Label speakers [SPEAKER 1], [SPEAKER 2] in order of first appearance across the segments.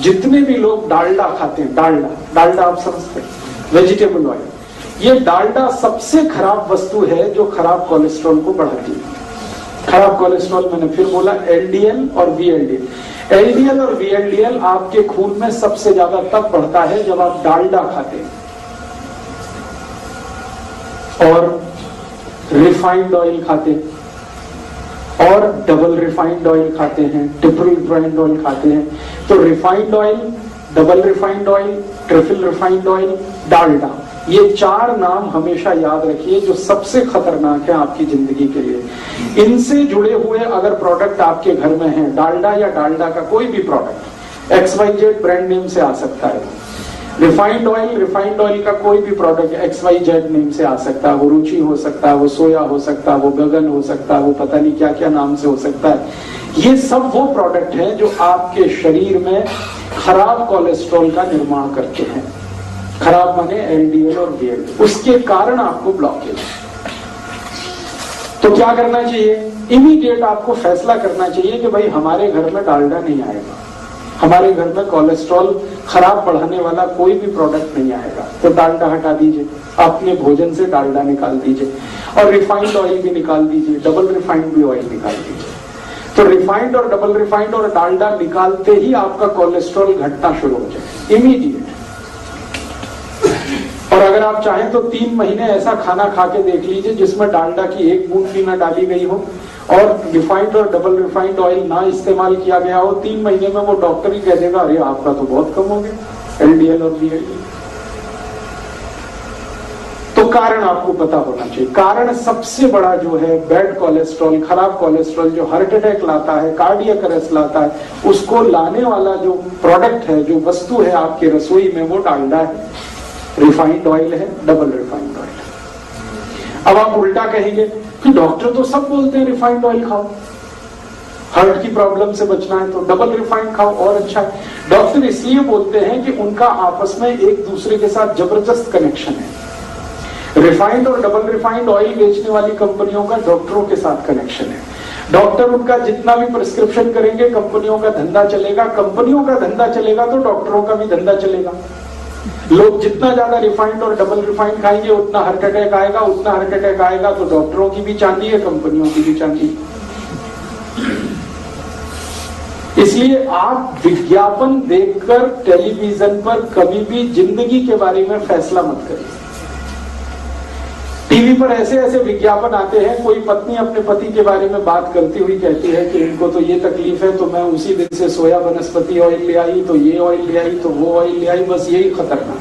[SPEAKER 1] जितने भी लोग डालडा खाते हैं, डालडा आप समझते हैं, वेजिटेबल ऑयल, ये डालडा सबसे खराब वस्तु है जो खराब कोलेस्ट्रॉल को बढ़ाती है। खराब कोलेस्ट्रॉल मैंने फिर बोला, एलडीएल और वीएलडीएल। एलडीएल और वीएलडीएल आपके खून में सबसे ज्यादा तब बढ़ता है जब आप डालडा खाते हैं और रिफाइंड ऑयल खाते हैं और डबल रिफाइंड ऑयल खाते हैं, ट्रिपल रिफाइंड ऑयल खाते हैं। तो refined oil, double refined oil, triple refined oil, Dalda, ये 4 नाम हमेशा याद रखिए जो सबसे खतरनाक है आपकी जिंदगी के लिए। इनसे जुड़े हुए अगर प्रोडक्ट आपके घर में है, डालडा या डालडा का कोई भी प्रोडक्ट, XYZ ब्रांड नेम से आ सकता है। रिफाइंड ऑयल का कोई भी प्रोडक्ट XYZ नेम से आ सकता है, वो रुचि हो सकता है, वो सोया हो सकता है, वो गगन हो सकता है, वो पता नहीं क्या क्या नाम से हो सकता है। ये सब वो प्रोडक्ट हैं जो आपके शरीर में खराब कोलेस्ट्रॉल का निर्माण करते हैं। खराब माने एलडीएल और वीएलडीएल, उसके कारण आपको ब्लॉकेज। तो क्या करना चाहिए? इमीडिएट आपको फैसला करना चाहिए कि भाई हमारे घर में डालडा नहीं आएगा, हमारे घर में कोलेस्ट्रॉल खराब बढ़ाने वाला कोई भी प्रोडक्ट नहीं आएगा। तो डालडा हटा दीजिए, अपने भोजन से डालडा निकाल दीजिए और रिफाइंड ऑयल भी निकाल दीजिए, डबल रिफाइंड भी ऑयल निकाल दीजिए। तो रिफाइंड और डबल रिफाइंड और डालडा निकालते ही आपका कोलेस्ट्रॉल घटना शुरू हो जाए, इमीडिएट। और अगर आप चाहें तो 3 महीने ऐसा खाना खा के देख लीजिए जिसमें डालडा की 1 बूंद भी ना डाली गई हो और रिफाइंड और डबल रिफाइंड ऑयल ना इस्तेमाल किया गया हो। 3 महीने में वो डॉक्टर ही कह देगा अरे आपका तो बहुत कम हो गया एलडीएल और वीएलडीएल। तो कारण आपको पता होना चाहिए। कारण सबसे बड़ा जो है बैड कोलेस्ट्रॉल, खराब कोलेस्ट्रॉल जो हार्ट अटैक लाता है, कार्डियक अरेस्ट लाता है, उसको लाने वाला जो प्रोडक्ट है, जो वस्तु है आपके रसोई में, वो डालडा है, रिफाइंड ऑयल है, डबल रिफाइंड ऑयल है। अब आप उल्टा कहेंगे कि डॉक्टर तो सब बोलते हैं रिफाइंड ऑयल खाओ, हार्ट की प्रॉब्लम से बचना है तो डबल रिफाइंड खाओ और अच्छा है। डॉक्टर इसलिए बोलते हैं कि उनका आपस में एक दूसरे के साथ जबरदस्त कनेक्शन है। रिफाइंड और डबल रिफाइंड ऑयल बेचने वाली कंपनियों का डॉक्टरों के साथ कनेक्शन है। डॉक्टर उनका जितना भी प्रिस्क्रिप्शन करेंगे, कंपनियों का धंधा चलेगा, कंपनियों का धंधा चलेगा तो डॉक्टरों का भी धंधा चलेगा। लोग जितना ज्यादा रिफाइंड और डबल रिफाइंड खाएंगे उतना हार्ट अटैक आएगा, उतना हार्ट अटैक आएगा तो डॉक्टरों की भी चांदी है, कंपनियों की भी चांदी। इसलिए आप विज्ञापन देखकर टेलीविजन पर कभी भी जिंदगी के बारे में फैसला मत करिए। टीवी पर ऐसे ऐसे विज्ञापन आते हैं, कोई पत्नी अपने पति के बारे में बात करती हुई कहती है कि इनको तो ये तकलीफ है तो मैं उसी दिन से सोया वनस्पति ऑयल ले आई, तो ये ऑयल ले आई, तो वो ऑयल ले आई। बस यही खतरनाक,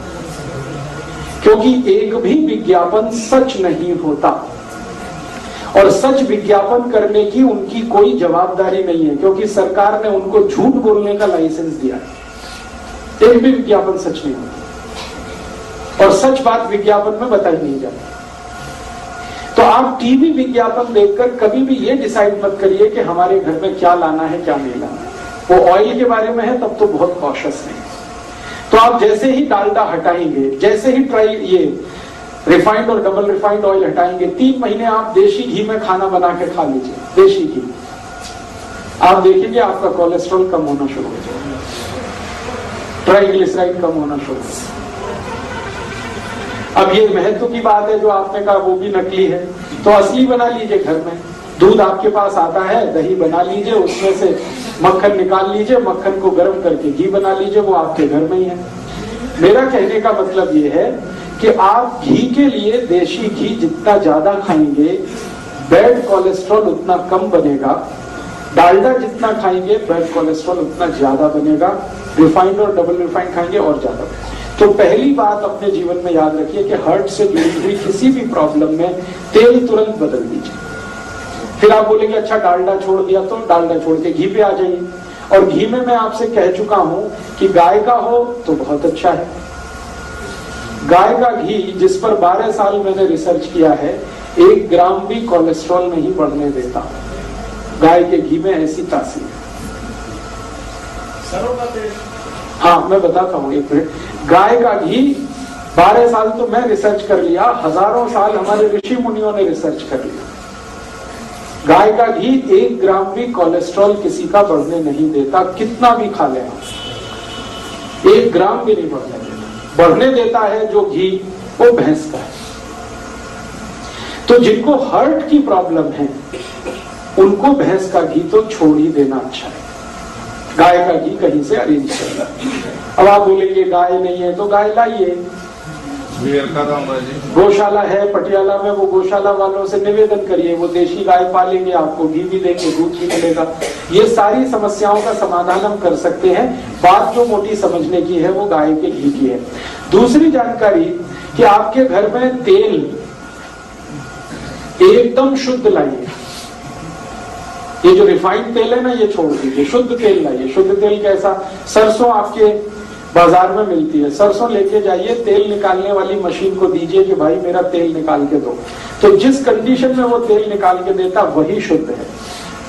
[SPEAKER 1] क्योंकि एक भी विज्ञापन सच नहीं होता और सच विज्ञापन करने की उनकी कोई जवाबदारी नहीं है, क्योंकि सरकार ने उनको झूठ बोलने का लाइसेंस दिया है। एक भी विज्ञापन सच नहीं होता और सच बात विज्ञापन में बताई नहीं जाती। तो आप टीवी विज्ञापन देखकर कभी भी ये डिसाइड मत करिए कि हमारे घर में क्या लाना है क्या नहीं लाना है। वो ऑयल के बारे में है तब तो बहुत कॉशियस है। तो आप जैसे ही डालडा हटाएंगे, जैसे ही ये रिफाइंड और डबल रिफाइंड ऑयल हटाएंगे, 3 महीने आप देशी घी में खाना बना के खा लीजिए, देशी घी, आप देखेंगे आपका कोलेस्ट्रॉल कम होना शुरू हो जाएगा, ट्राइग्लिसराइड कम होना शुरू हो जाएगा। अब ये महत्व की बात है जो आपने कहा वो भी नकली है, तो असली बना लीजिए घर में। दूध आपके पास आता है, दही बना लीजिए, उसमें से मक्खन निकाल लीजिए, मक्खन को गर्म करके घी बना लीजिए, वो आपके घर में ही है। मेरा कहने का मतलब ये है कि आप घी के लिए देशी घी जितना ज्यादा खाएंगे बैड कोलेस्ट्रॉल उतना कम बनेगा, डालडा जितना खाएंगे बैड कोलेस्ट्रॉल उतना ज्यादा बनेगा, रिफाइंड और डबल रिफाइंड खाएंगे और ज्यादा। तो पहली बात अपने जीवन में याद रखिए कि हार्ट से जुड़ी हुई किसी भी प्रॉब्लम में तेल तुरंत बदल दीजिए। फिर आप बोलेंगे अच्छा डालडा छोड़ दिया, तो डालडा छोड़ के घी पे आ जाइए। और घी में मैं आपसे कह चुका हूं कि गाय का हो तो बहुत अच्छा है। गाय का घी जिस पर 12 साल मैंने रिसर्च किया है, 1 ग्राम भी कोलेस्ट्रॉल नहीं बढ़ने देता। गाय के घी में ऐसी तासीर है।
[SPEAKER 2] सरों का तेल,
[SPEAKER 1] हाँ मैं बताता हूँ, एक मिनट। गाय का घी 12 साल तो मैं रिसर्च कर लिया, हजारों साल हमारे ऋषि मुनियों ने रिसर्च कर लिया। गाय का घी 1 ग्राम भी कोलेस्ट्रॉल किसी का बढ़ने नहीं देता, कितना भी खा लें। 1 ग्राम भी नहीं बढ़ने देता। बढ़ने देता है जो घी वो भैंस का है। तो जिनको हार्ट की प्रॉब्लम है उनको भैंस का घी तो छोड़ ही देना अच्छा है। गाय का घी कहीं से अरेंज करना। अब आप बोलेंगे गाय नहीं है तो गाय लाइए, गौशाला है पटियाला में, वो गौशाला वालों से निवेदन करिए, वो देशी गाय पालेंगे, आपको घी भी देंगे, दूध भी मिलेगा। ये सारी समस्याओं का समाधान हम कर सकते हैं। बात जो मोटी समझने की है वो गाय के घी की है। दूसरी जानकारी कि आपके घर में तेल एकदम शुद्ध लाइए। ये जो रिफाइंड तेल है ना ये छोड़ दीजिए, शुद्ध तेल लाइए। शुद्ध तेल कैसा? सरसों आपके बाजार में मिलती है, सरसों लेके जाइए, तेल निकालने वाली मशीन को दीजिए कि भाई मेरा तेल निकाल के दो। तो जिस कंडीशन में वो तेल निकाल के देता वही शुद्ध है।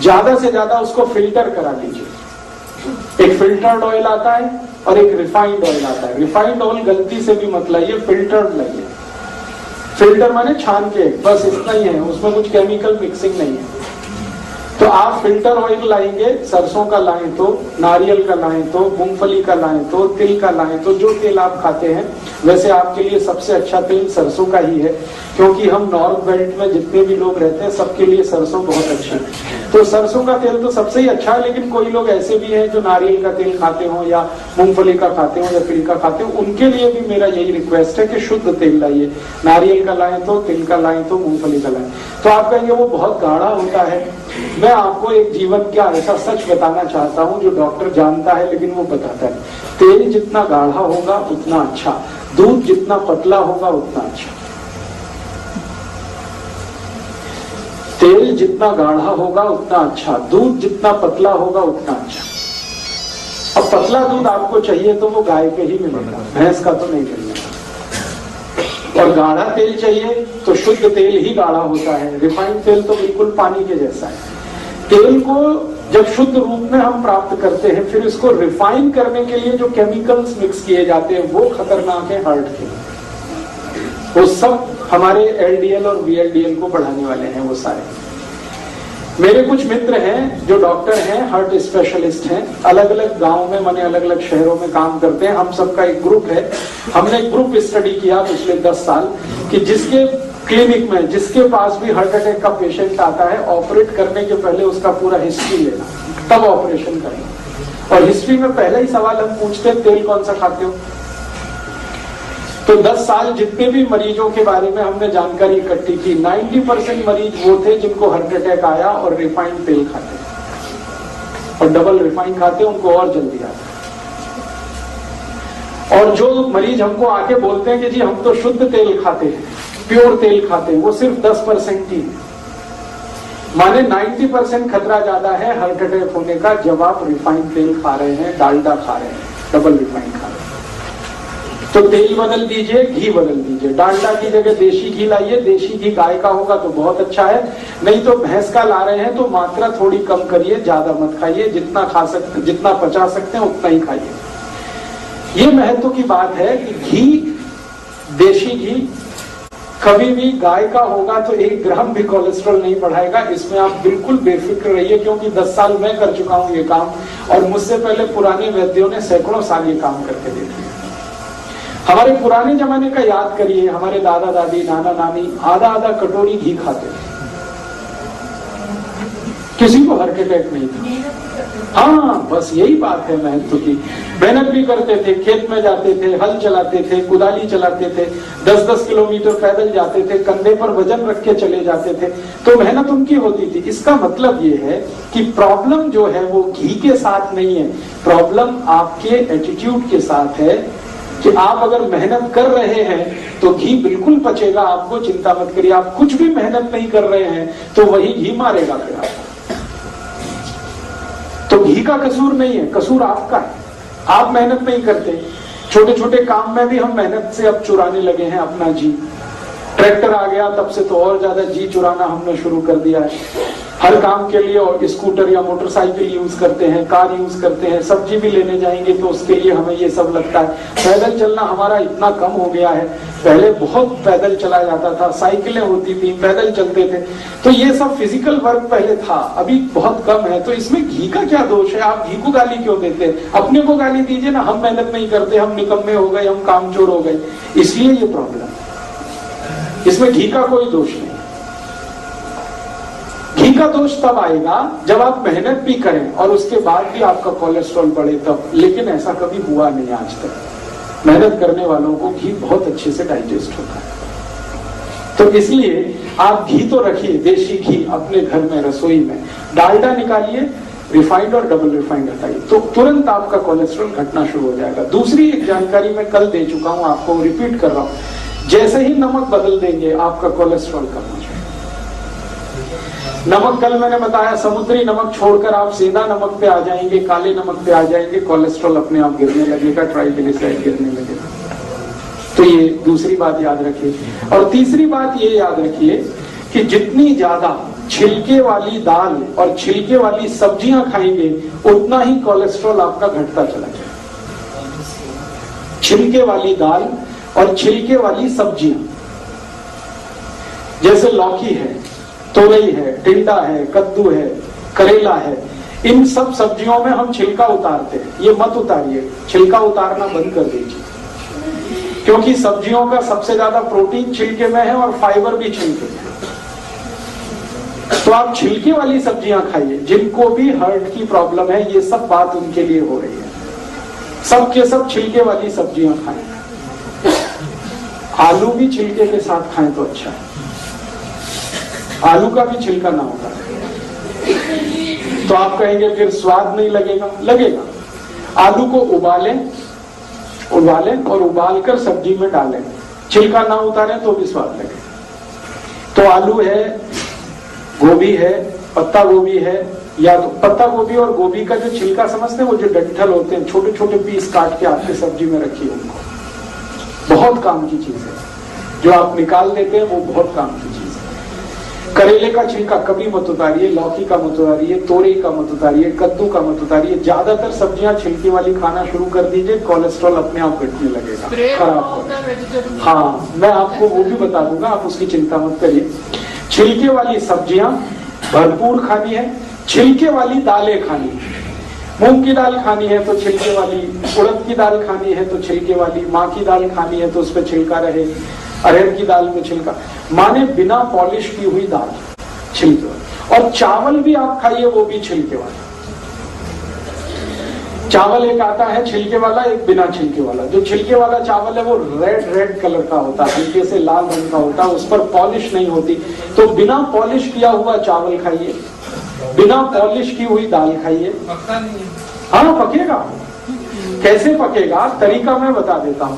[SPEAKER 1] ज्यादा से ज्यादा उसको फिल्टर करा लीजिए। एक फिल्टर्ड ऑयल आता है और एक रिफाइंड ऑयल आता है। रिफाइंड ऑयल गलती से भी मत लाइए, फिल्टर्ड लाइए। फिल्टर माने छान के, बस इतना ही है, उसमें कुछ केमिकल मिक्सिंग नहीं है। तो आप फिल्टर ऑयल लाएंगे, सरसों का लाएं तो, नारियल का लाएं तो, मूंगफली का लाएं तो, तिल का लाएं तो, जो तेल आप खाते हैं। वैसे आपके लिए सबसे अच्छा तेल सरसों का ही है, क्योंकि हम नॉर्थ बेल्ट में जितने भी लोग रहते हैं सबके लिए सरसों बहुत अच्छा है। तो सरसों का तेल तो सबसे ही अच्छा है। लेकिन कोई लोग ऐसे भी हैं जो नारियल का तेल खाते हो या मूंगफली का खाते हो या तिल का खाते हो, उनके लिए भी मेरा यही रिक्वेस्ट है कि शुद्ध तेल लाइए। नारियल का लाएं तो, तिल का लाएं तो, मूंगफली का लाएं तो। आप कहेंगे वो बहुत गाढ़ा होता है। मैं आपको एक जीवन का ऐसा सच बताना चाहता हूं जो डॉक्टर जानता है लेकिन वो बताता है। तेल जितना गाढ़ा होगा उतना अच्छा, दूध जितना पतला होगा उतना अच्छा। तेल जितना गाढ़ा होगा उतना अच्छा, दूध जितना पतला होगा उतना अच्छा। अब पतला दूध आपको चाहिए तो वो गाय के ही मिलेगा, भैंस का तो नहीं मिलेगा। और गाढ़ा तेल चाहिए तो शुद्ध तेल ही गाढ़ा होता है। रिफाइंड तेल तो बिल्कुल पानी के जैसा है। तेल को जब शुद्ध रूप में हम प्राप्त करते हैं, फिर इसको रिफाइन करने के लिए जो केमिकल्स मिक्स किए जाते हैं वो खतरनाक है हार्ट के। वो सब हमारे एलडीएल और वीएलडीएल को बढ़ाने वाले हैं वो सारे। मेरे कुछ मित्र हैं जो डॉक्टर हैं, हार्ट स्पेशलिस्ट हैं, अलग अलग गांव में, माने अलग अलग शहरों में काम करते हैं। हम सबका एक ग्रुप है। हमने एक ग्रुप स्टडी किया पिछले 10 साल कि जिसके क्लिनिक में, जिसके पास भी हार्ट अटैक का पेशेंट आता है, ऑपरेट करने के पहले उसका पूरा हिस्ट्री लेना, तब ऑपरेशन करना। और हिस्ट्री में पहला ही सवाल हम पूछते हैं, तेल कौन सा खाते हो? तो 10 साल जितने भी मरीजों के बारे में हमने जानकारी इकट्ठी की, 90% मरीज वो थे जिनको हार्ट अटैक आया और रिफाइंड तेल खाते, और डबल रिफाइंड खाते उनको और जल्दी आता। और जो मरीज हमको आके बोलते हैं कि जी हम तो शुद्ध तेल खाते हैं, प्योर तेल खाते हैं, वो सिर्फ 10% ही। माने 90% खतरा ज्यादा है हार्ट अटैक होने का जब आप रिफाइंड तेल खा रहे हैं, डालडा खा रहे हैं, डबल रिफाइंड खा रहे हैं। तो तेल बदल दीजिए, घी बदल दीजिए। डालडा की जगह देशी घी लाइए। देशी घी गाय का होगा तो बहुत अच्छा है, नहीं तो भैंस का ला रहे हैं तो मात्रा थोड़ी कम करिए, ज्यादा मत खाइए। जितना खा सकते, जितना पचा सकते हैं उतना ही खाइए। ये महत्व की बात है कि घी, देशी घी कभी भी गाय का होगा तो 1 ग्राम भी कोलेस्ट्रॉल नहीं बढ़ाएगा। इसमें आप बिल्कुल बेफिक्र रहिए, क्योंकि 10 साल मैं कर चुका हूं ये काम, और मुझसे पहले पुराने वैद्यों ने सैकड़ों साल ये काम करके देखे। हमारे पुराने जमाने का याद करिए, हमारे दादा दादी, नाना नानी आधा आधा कटोरी घी खाते थे, किसी को हार्ट अटैक नहीं था। हाँ, बस यही बात है महत्व की। मेहनत भी करते थे, खेत में जाते थे, हल चलाते थे, कुदाली चलाते थे, 10-10 किलोमीटर पैदल जाते थे, कंधे पर वजन रख के चले जाते थे, तो मेहनत उनकी होती थी। इसका मतलब ये है कि प्रॉब्लम जो है वो घी के साथ नहीं है, प्रॉब्लम आपके एटीट्यूड के साथ है कि आप अगर मेहनत कर रहे हैं तो घी बिल्कुल पचेगा, आपको चिंता मत करिए। आप कुछ भी मेहनत नहीं कर रहे हैं तो वही घी मारेगा फिर आपको। तो घी का कसूर नहीं है, कसूर आपका है। आप मेहनत नहीं करते। छोटे छोटे काम में भी हम मेहनत से अब चुराने लगे हैं अपना जी। ट्रैक्टर आ गया तब से तो और ज्यादा जी चुराना हमने शुरू कर दिया है। हर काम के लिए और स्कूटर या मोटरसाइकिल यूज करते हैं, कार यूज करते हैं, सब्जी भी लेने जाएंगे तो उसके लिए हमें ये सब लगता है। पैदल चलना हमारा इतना कम हो गया है, पहले बहुत पैदल चला जाता था, साइकिलें होती थी, पैदल चलते थे, तो ये सब फिजिकल वर्क पहले था, अभी बहुत कम है। तो इसमें घी का क्या दोष है? आप घी को गाली क्यों देते हैं? अपने को गाली दीजिए ना, हम मेहनत नहीं करते, हम निकम्मे हो गए, हम कामचोर हो गए, इसलिए ये प्रॉब्लम। इसमें घी का कोई दोष नहीं। घी का दोष तब आएगा जब आप मेहनत भी करें और उसके बाद भी आपका कोलेस्ट्रॉल बढ़े तब, लेकिन ऐसा कभी हुआ नहीं आज तक। मेहनत करने वालों को घी बहुत अच्छे से डाइजेस्ट होता है। तो इसलिए आप घी तो रखिए, देशी घी अपने घर में, रसोई में। डालडा निकालिए, रिफाइंड और डबल रिफाइंड हटाइए, तो तुरंत आपका कोलेस्ट्रॉल घटना शुरू हो जाएगा। दूसरी एक जानकारी मैं कल दे चुका हूं, आपको रिपीट कर रहा हूं। जैसे ही नमक बदल देंगे आपका कोलेस्ट्रॉल कम हो जाएगा। नमक कल मैंने बताया, समुद्री नमक छोड़कर आप सीधा नमक पे आ जाएंगे, काले नमक पे आ जाएंगे, कोलेस्ट्रॉल अपने आप गिरने लगेगा, ट्राइग्लिसराइड गिरने लगेगा। तो ये दूसरी बात याद रखिए। और तीसरी बात ये याद रखिए कि जितनी ज्यादा छिलके वाली दाल और छिलके वाली सब्जियां खाएंगे उतना ही कोलेस्ट्रॉल आपका घटता चला जाएगा। छिलके वाली दाल और छिलके वाली सब्जियां, जैसे लौकी है, तोरई है, टिंडा है, कद्दू है, करेला है, इन सब सब्जियों में हम छिलका उतारते हैं। ये मत उतारिए, छिलका उतारना बंद कर दीजिए, क्योंकि सब्जियों का सबसे ज्यादा प्रोटीन छिलके में है और फाइबर भी छिलके में है। तो आप छिलके वाली सब्जियां खाइए। जिनको भी हार्ट की प्रॉब्लम है, ये सब बात उनके लिए हो रही है, सब के सब छिलके वाली सब्जियां खाएं। आलू भी छिलके के साथ खाएं तो अच्छा है, आलू का भी छिलका ना होता है। तो आप कहेंगे फिर स्वाद नहीं लगेगा, लगेगा। आलू को उबालें और उबालकर सब्जी में डालें, छिलका ना उतारें तो भी स्वाद लगे। तो आलू है, गोभी है, पत्ता गोभी है, या तो पत्ता गोभी और गोभी का जो छिलका समझते हैं, वो जो डंठल होते हैं, छोटे छोटे पीस काट के आपके सब्जी में रखिए, उनको बहुत काम की चीज है। जो आप निकाल देते हैं वो बहुत काम की चीज है। करेले का छिलका कभी मत उतारिए, लौकी का मत उतारिए, तोरई का मत उतारिए, कद्दू का मत उतारिए। ज्यादातर सब्जियां छिलके वाली खाना शुरू कर दीजिए, कोलेस्ट्रॉल अपने आप घटने लगेगा, खराब होगा। हाँ, मैं आपको वो भी बता दूंगा, आप उसकी चिंता मत करिए। छिलके वाली सब्जियां भरपूर खानी है, छिलके वाली दालें खानी है। मूंग की दाल खानी है तो छिलके वाली, उड़द की दाल खानी है तो छिलके वाली, माँ की दाल खानी है तो उस पर छिलका रहे, अरहर की दाल में छिलका, माने बिना पॉलिश की हुई दाल छिलके वाली। और चावल भी आप खाइए, वो भी छिलके वाला। चावल एक आता है छिलके वाला, एक बिना छिलके वाला। जो छिलके वाला चावल है वो रेड कलर का होता है, हल्के से लाल रंग का होता है, उस पर पॉलिश नहीं होती। तो बिना पॉलिश किया हुआ चावल खाइए, बिना पॉलिश की हुई दाल खाइए। हाँ, पकेगा। कैसे पकेगा, तरीका मैं बता देता हूँ।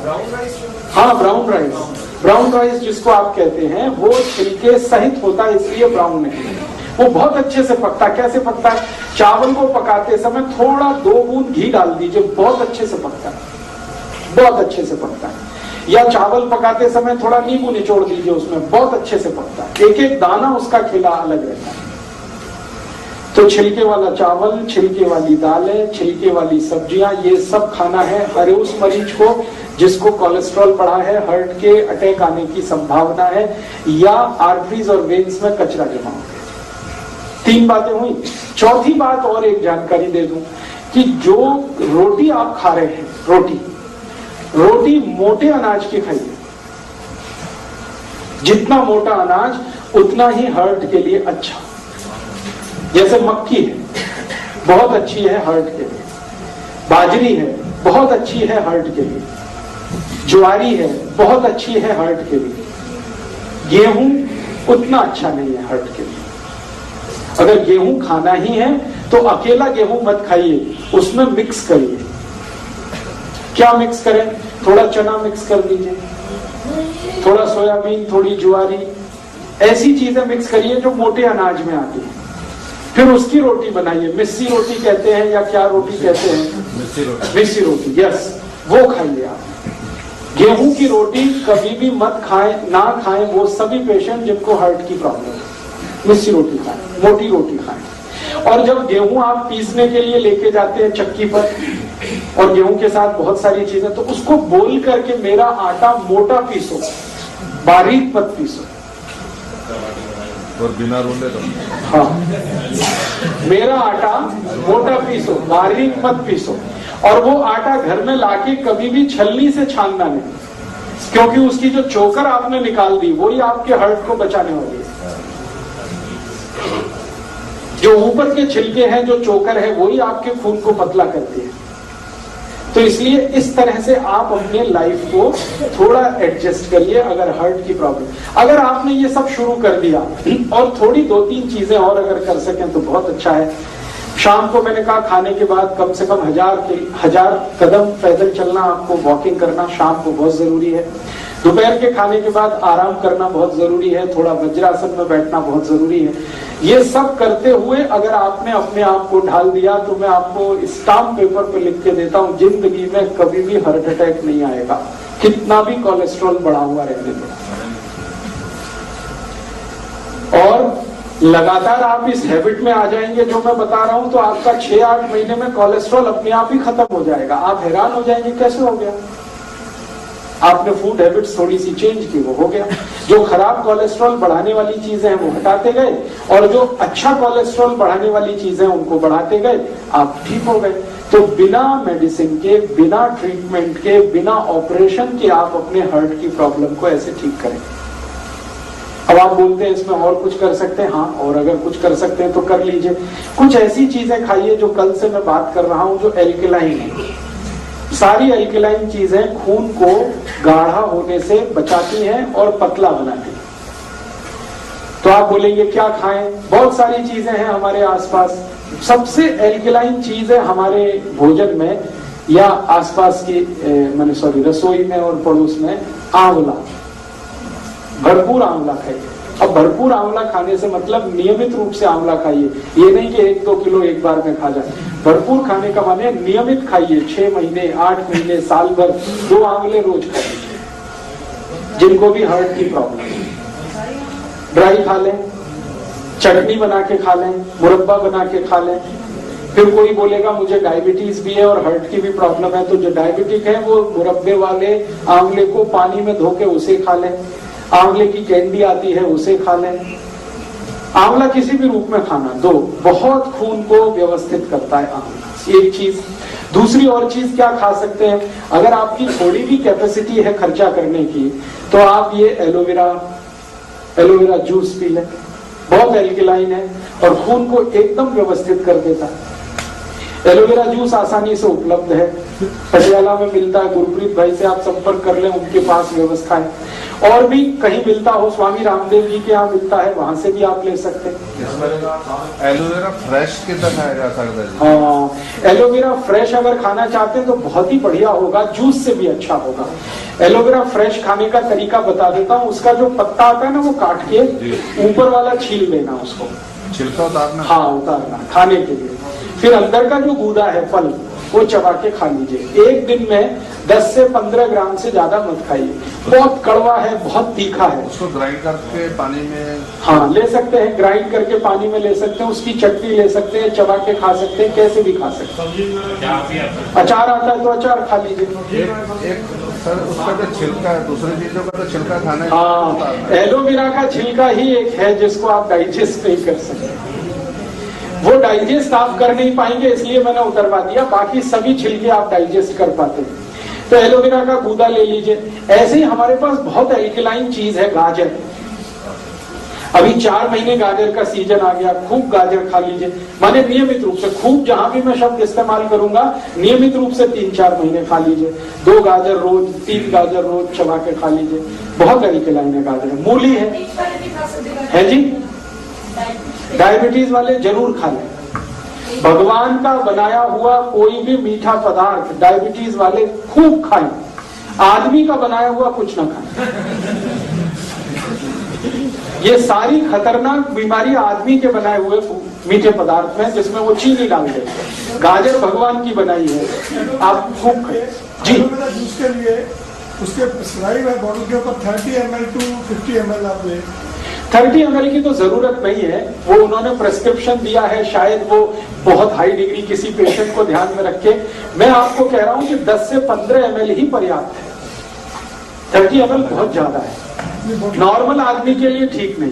[SPEAKER 1] हाँ, ब्राउन राइस जिसको आप कहते हैं, वो छिलके सहित होता है, इसलिए ब्राउन नहीं है। वो बहुत अच्छे से पकता है। कैसे पकता है? चावल को पकाते समय थोड़ा 2 बूंद घी डाल दीजिए, बहुत अच्छे से पकता है, बहुत अच्छे से पकता है। या चावल पकाते समय थोड़ा नींबू निचोड़ दीजिए उसमें, बहुत अच्छे से पकता है। एक एक दाना उसका खिला अलग रहता है। तो छिलके वाला चावल, छिलके वाली दालें, छिलके वाली सब्जियां, ये सब खाना है हर उस मरीज को जिसको कोलेस्ट्रॉल बढ़ा है, हार्ट के अटैक आने की संभावना है, या आर्टरीज और वेन्स में कचरा जमा हो गया। 3 बातें हुई। चौथी बात और एक जानकारी दे दूं कि जो रोटी आप खा रहे हैं, रोटी मोटे अनाज की खाइए। जितना मोटा अनाज उतना ही हार्ट के लिए अच्छा। जैसे मक्की है, बहुत अच्छी है हार्ट के लिए। बाजरी है, बहुत अच्छी है हार्ट के लिए। ज्वारी है, बहुत अच्छी है हार्ट के लिए। गेहूं उतना अच्छा नहीं है हार्ट के लिए। अगर गेहूं खाना ही है तो अकेला गेहूं मत खाइए, उसमें मिक्स करिए। क्या मिक्स करें? थोड़ा चना मिक्स कर दीजिए, थोड़ा सोयाबीन, थोड़ी ज्वारी, ऐसी चीजें मिक्स करिए जो मोटे अनाज में आती है। फिर उसकी रोटी बनाइए, मिस्सी रोटी कहते हैं या क्या रोटी कहते हैं, मिस्सी रोटी, यस, वो खाइए आप। गेहूं की रोटी कभी भी मत खाएं, ना खाएं वो सभी पेशेंट जिनको हार्ट की प्रॉब्लम है। मिस्सी रोटी खाएं। मोटी रोटी खाएं। और जब गेहूं आप पीसने के लिए लेके जाते हैं चक्की पर और गेहूं के साथ बहुत सारी चीजें, तो उसको बोल करके मेरा आटा मोटा पीसो, बारीक मत पीसो।
[SPEAKER 2] और बिना रोंदे तो
[SPEAKER 1] हाँ, मेरा आटा मोटा पीसो, बारीक मत पीसो। और वो आटा घर में लाके कभी भी छलनी से छानना नहीं, क्योंकि उसकी जो चोकर आपने निकाल दी वही आपके हर्ट को बचाने वाली है। जो ऊपर के छिलके हैं, जो चोकर है, वही आपके खून को पतला करती है। तो इसलिए इस तरह से आप अपने लाइफ को थोड़ा एडजस्ट करिए। अगर हर्ट की प्रॉब्लम, अगर आपने ये सब शुरू कर दिया और थोड़ी 2-3 चीजें और अगर कर सकें तो बहुत अच्छा है। शाम को मैंने कहा खाने के बाद कम से कम 1000 कदम पैदल चलना, आपको वॉकिंग करना शाम को बहुत जरूरी है। दोपहर के खाने के बाद आराम करना बहुत जरूरी है, थोड़ा वज्रासन में बैठना बहुत जरूरी है। ये सब करते हुए अगर आपने अपने आप को ढाल दिया तो मैं आपको स्टाम्प पेपर पर लिख के देता हूं, जिंदगी में कभी भी हार्ट अटैक नहीं आएगा, कितना भी कोलेस्ट्रॉल बढ़ा हुआ रहने दो। और लगातार आप इस हैबिट में आ जाएंगे जो मैं बता रहा हूं, तो आपका 6-8 महीने में कोलेस्ट्रॉल अपने आप ही खत्म हो जाएगा। आप हैरान हो जाएंगे कैसे हो गया। आपने फूड हैबिट्स थोड़ी सी चेंज की, वो हो गया। जो खराब कोलेस्ट्रॉल बढ़ाने वाली चीजें हैं वो हटाते गए, और जो अच्छा कोलेस्ट्रॉल बढ़ाने वाली चीजें उनको बढ़ाते गए, आप ठीक हो गए। तो बिना मेडिसिन के, बिना ट्रीटमेंट के, बिना ऑपरेशन के आप अपने हार्ट की प्रॉब्लम को ऐसे ठीक करें। अब आप बोलते हैं इसमें और कुछ कर सकते हैं, हाँ, और अगर कुछ कर सकते हैं तो कर लीजिए। कुछ ऐसी चीजें खाइए जो कल से मैं बात कर रहा हूं, जो एल्कलाइन है। सारी एल्कलाइन चीजें खून को गाढ़ा होने से बचाती हैं और पतला बनाती हैं। तो आप बोलेंगे क्या खाएं? बहुत सारी चीजें हैं हमारे आसपास। सबसे एल्कलाइन चीज है हमारे भोजन में या आसपास की रसोई में और पड़ोस में, आंवला। भरपूर आंवला खाइए। अब भरपूर आंवला खाने से मतलब नियमित रूप से आंवला खाइए, ये नहीं कि 1-2 किलो एक बार में खा जाए। भरपूर खाने का माने नियमित खाइए, 6 महीने, 8 महीने, साल भर 2 आंवले रोज खाइए। जिनको भी हार्ट की प्रॉब्लम है, ड्राई खा लें, चटनी बना के खा लें, मुरब्बा बना के खा लें। फिर कोई बोलेगा मुझे डायबिटीज भी है और हार्ट की भी प्रॉब्लम है, तो जो डायबिटिक है वो मुरब्बे वाले आंवले को पानी में धो के उसे खा लें। आंवले की कैंडी आती है उसे खा लें। आंवला किसी भी रूप में खाना, 2 बहुत खून को व्यवस्थित करता है आंवला, एक चीज। दूसरी और चीज क्या खा सकते हैं, अगर आपकी थोड़ी भी कैपेसिटी है खर्चा करने की, तो आप ये एलोवेरा जूस पी लें। बहुत एल्कलाइन है और खून को एकदम व्यवस्थित कर देता है। एलोवेरा जूस आसानी से उपलब्ध है, पटियाला में मिलता है। गुरप्रीत भाई से आप संपर्क कर लें, उनके पास व्यवस्था है। और भी कहीं मिलता हो, स्वामी रामदेव जी के यहाँ मिलता है, वहां से भी आप ले सकते हैं।
[SPEAKER 2] एलोवेरा फ्रेश कितना खाया जा सकता है?
[SPEAKER 1] हाँ, एलोवेरा फ्रेश अगर खाना चाहते हैं तो बहुत ही बढ़िया होगा, जूस से भी अच्छा होगा। एलोवेरा फ्रेश खाने का तरीका बता देता हूँ। उसका जो पत्ता आता है ना, वो काट के ऊपर वाला छील देना, उसको
[SPEAKER 2] छिलका उतारना।
[SPEAKER 1] हाँ, उतारना खाने के लिए। फिर अंदर का जो गूदा है, फल, वो चबा के खा लीजिए। एक दिन में 10 से 15 ग्राम से ज्यादा मत खाइए। बहुत कड़वा है, बहुत तीखा है।
[SPEAKER 2] उसको ग्राइंड करके पानी में,
[SPEAKER 1] हाँ, ले सकते हैं, ग्राइंड करके पानी में ले सकते हैं, उसकी चटनी ले सकते हैं, चबा के खा सकते हैं, कैसे भी खा सकते हैं। अचार आता है तो अचार खा लीजिए।
[SPEAKER 2] सर उसका जो छिलका है, दूसरी चीजों का तो छिलका खाना है।
[SPEAKER 1] हाँ, एलोवेरा का छिलका ही एक है जिसको आप डाइजेस्ट नहीं कर सकते। वो डाइजेस्ट आप कर नहीं पाएंगे, इसलिए मैंने उतरवा दिया। बाकी सभी छिलके आप डाइजेस्ट कर पाते हैं। तो एलोवेरा का गूदा ले लीजिए। ऐसे ही हमारे पास बहुत एल्कलाइन चीज है, गाजर। अभी 4 महीने गाजर का सीजन आ गया, खूब गाजर खा लीजिए। माने नियमित रूप से, खूब जहां भी मैं शब्द इस्तेमाल करूंगा, नियमित रूप से 3-4 महीने खा लीजिए। 2 गाजर रोज, 3 गाजर रोज चबा के खा लीजिए। बहुत एल्कलाइन है गाजर। मूली है जी, डायबिटीज वाले जरूर खा लें। भगवान का बनाया हुआ कोई भी मीठा पदार्थ डायबिटीज वाले खूब खाएं। आदमी का बनाया हुआ कुछ ना खाएं। ये सारी खतरनाक बीमारी आदमी के बनाए हुए मीठे पदार्थ में, जिसमें वो चीनी डाल देते हैं। गाजर भगवान की बनाई है, आप खूब खाएं जी।
[SPEAKER 3] जूस के लिए उसके स्लाइड है, बॉटल के ऊपर 30 ml to 50 ml आप ले।
[SPEAKER 1] 30 ml की तो जरूरत नहीं है, वो उन्होंने प्रेस्क्रिप्शन दिया है, शायद वो बहुत हाई डिग्री किसी पेशेंट को ध्यान में रख के। मैं आपको कह रहा हूं कि 10 से 15 ml ही पर्याप्त है। 30 ml बहुत ज्यादा है, नॉर्मल आदमी के लिए ठीक नहीं।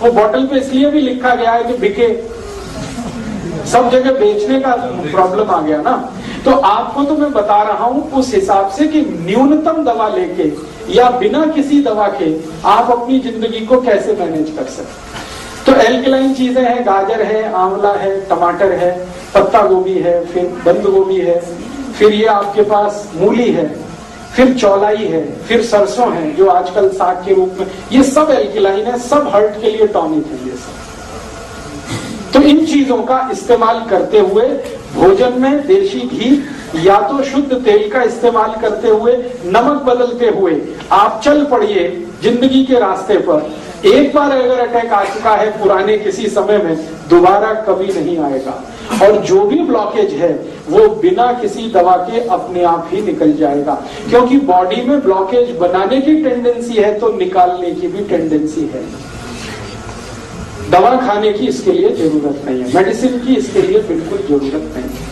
[SPEAKER 1] वो बॉटल पे इसलिए भी लिखा गया है कि बिके, सब जगह बेचने का प्रॉब्लम आ गया ना। तो आपको तो मैं बता रहा हूं उस हिसाब से कि न्यूनतम दवा लेके या बिना किसी दवा के आप अपनी जिंदगी को कैसे मैनेज कर सकते। तो एल्कलाइन चीजें हैं, गाजर है, आंवला है, टमाटर है, पत्ता गोभी है, फिर बंद गोभी है, फिर ये आपके पास मूली है, फिर चौलाई है, फिर सरसों है जो आजकल साग के रूप में, ये सब एल्कलाइन है, सब हार्ट के लिए टॉनिक है ये सब। तो इन चीजों का इस्तेमाल करते हुए भोजन में देशी घी या तो शुद्ध तेल का इस्तेमाल करते हुए, नमक बदलते हुए आप चल पड़िए जिंदगी के रास्ते पर। एक बार अगर अटैक आ चुका है पुराने किसी समय में, दोबारा कभी नहीं आएगा। और जो भी ब्लॉकेज है वो बिना किसी दवा के अपने आप ही निकल जाएगा, क्योंकि बॉडी में ब्लॉकेज बनाने की टेंडेंसी है तो निकालने की भी टेंडेंसी है। दवा खाने की इसके लिए जरूरत नहीं है, मेडिसिन की इसके लिए बिल्कुल जरूरत नहीं है।